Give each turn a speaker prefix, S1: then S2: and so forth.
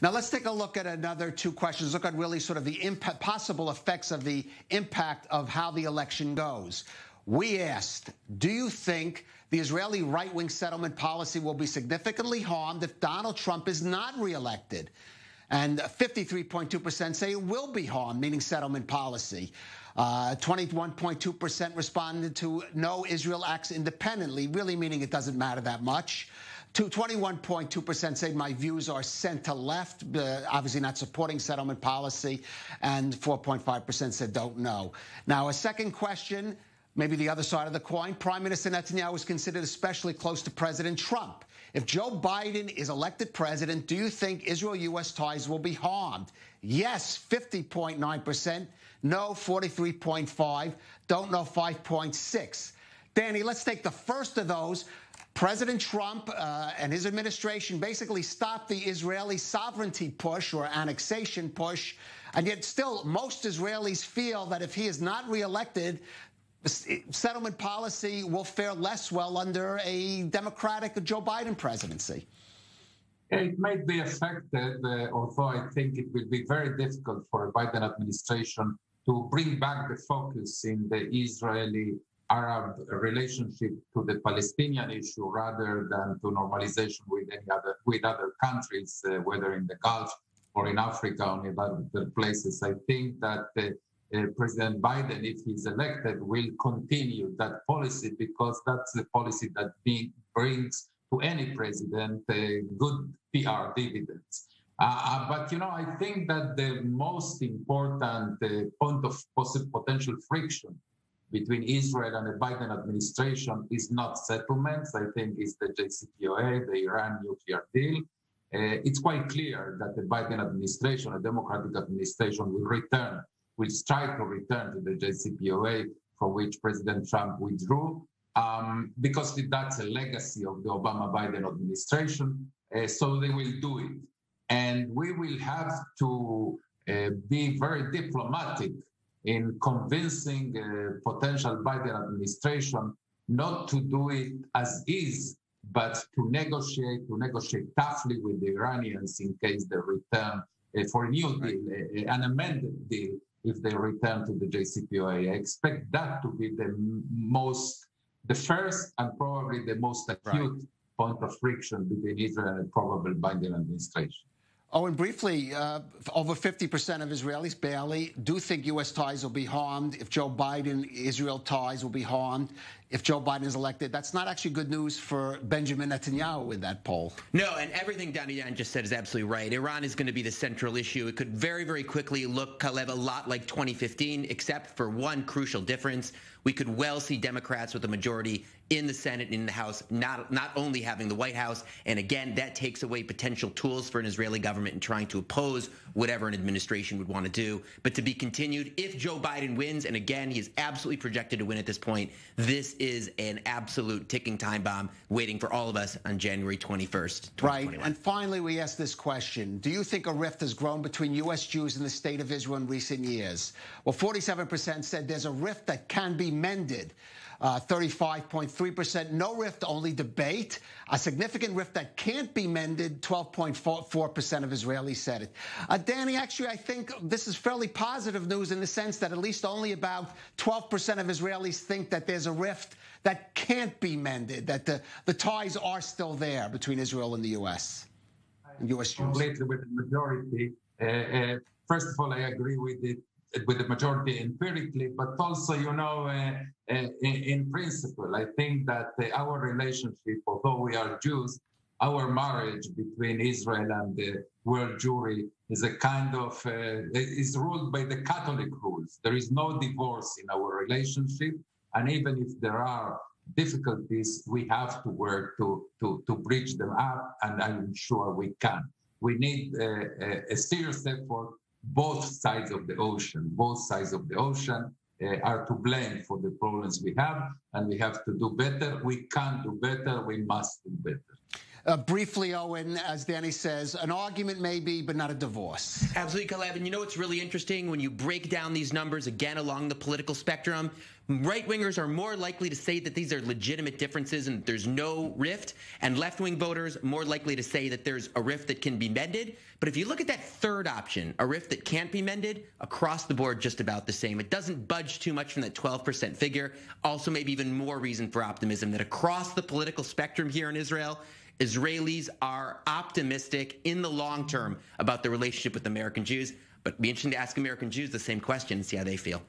S1: Now, let's take a look at another two questions. Look at really sort of the possible effects of the impact of how the election goes. We asked, do you think the Israeli right-wing settlement policy will be significantly harmed if Donald Trump is not reelected? And 53.2% say it will be harmed, meaning settlement policy. 21.2% responded to no, Israel acts independently, really meaning it doesn't matter that much. 21.2% say my views are center-left, obviously not supporting settlement policy, and 4.5% said don't know. Now, a second question, maybe the other side of the coin. Prime Minister Netanyahu is considered especially close to President Trump. If Joe Biden is elected president, do you think Israel-U.S. ties will be harmed? Yes, 50.9%. No, 43.5%. Don't know, 5.6%. Danny, let's take the first of those. President Trump and his administration basically stopped the Israeli sovereignty push or annexation push, and yet still most Israelis feel that if he is not reelected, settlement policy will fare less well under a Democratic Joe Biden presidency.
S2: It may be affected, although I think it will be very difficult for a Biden administration to bring back the focus in the Israeli-Arab relationship to the Palestinian issue rather than to normalization with other countries, whether in the Gulf or in Africa or in other places. I think that President Biden, if he's elected, will continue that policy because that's the policy that brings to any president good PR dividends. But, I think that the most important point of potential friction between Israel and the Biden administration is not settlements. I think it's the JCPOA, the Iran nuclear deal. It's quite clear that the Biden administration, a Democratic administration, will strive to return to the JCPOA from which President Trump withdrew, because that's a legacy of the Obama-Biden administration. So they will do it. And we will have to be very diplomatic in convincing potential Biden administration not to do it as is, but to negotiate toughly with the Iranians in case they return for a new deal, an amended deal, if they return to the JCPOA. I expect that to be the first and probably the most acute point of friction between Israel and a probable Biden administration.
S1: Oh, and briefly, over 50% of Israelis barely do think U.S. ties will be harmed. If Joe Biden, Israel ties will be harmed. If Joe Biden is elected, that's not actually good news for Benjamin Netanyahu in that poll.
S3: No, and everything Daniyan just said is absolutely right. Iran is going to be the central issue. It could very, very quickly look, Kalev, a lot like 2015, except for one crucial difference. We could well see Democrats with a majority in the Senate and in the House, not only having the White House. And again, that takes away potential tools for an Israeli government in trying to oppose whatever an administration would want to do. But to be continued, if Joe Biden wins, and again, he is absolutely projected to win at this point, this is an absolute ticking time bomb waiting for all of us on January 21st, 2021.
S1: Right. And finally, we asked this question. Do you think a rift has grown between U.S. Jews and the state of Israel in recent years? Well, 47% said there's a rift that can be mended. 35.3%, no rift, only debate. A significant rift that can't be mended, 12.4% of Israelis said it. Danny, actually, I think this is fairly positive news in the sense that at least only about 12% of Israelis think that there's a rift that can't be mended, that the ties are still there between Israel and the U.S. and U.S. Jews.
S2: Completely with the majority. First of all, I agree with the majority empirically, but also, in principle, I think that our relationship, although we are Jews, our marriage between Israel and the world Jewry is a kind of, is ruled by the Catholic rules. There is no divorce in our relationship. And even if there are difficulties, we have to work to bridge them up, and I'm sure we can. We need a serious effort. Both sides of the ocean are to blame for the problems we have, and we have to do better. We can do better. We must do better.
S1: Briefly, Owen, as Danny says, an argument maybe, but not a divorce.
S3: Absolutely, Caleb. And you know what's really interesting? When you break down these numbers again along the political spectrum, right-wingers are more likely to say that these are legitimate differences and there's no rift, and left-wing voters more likely to say that there's a rift that can be mended. But if you look at that third option, a rift that can't be mended, across the board just about the same. It doesn't budge too much from that 12% figure. Also, maybe even more reason for optimism that across the political spectrum here in Israel, Israelis are optimistic in the long term about the relationship with American Jews. But it'd be interesting to ask American Jews the same question and see how they feel.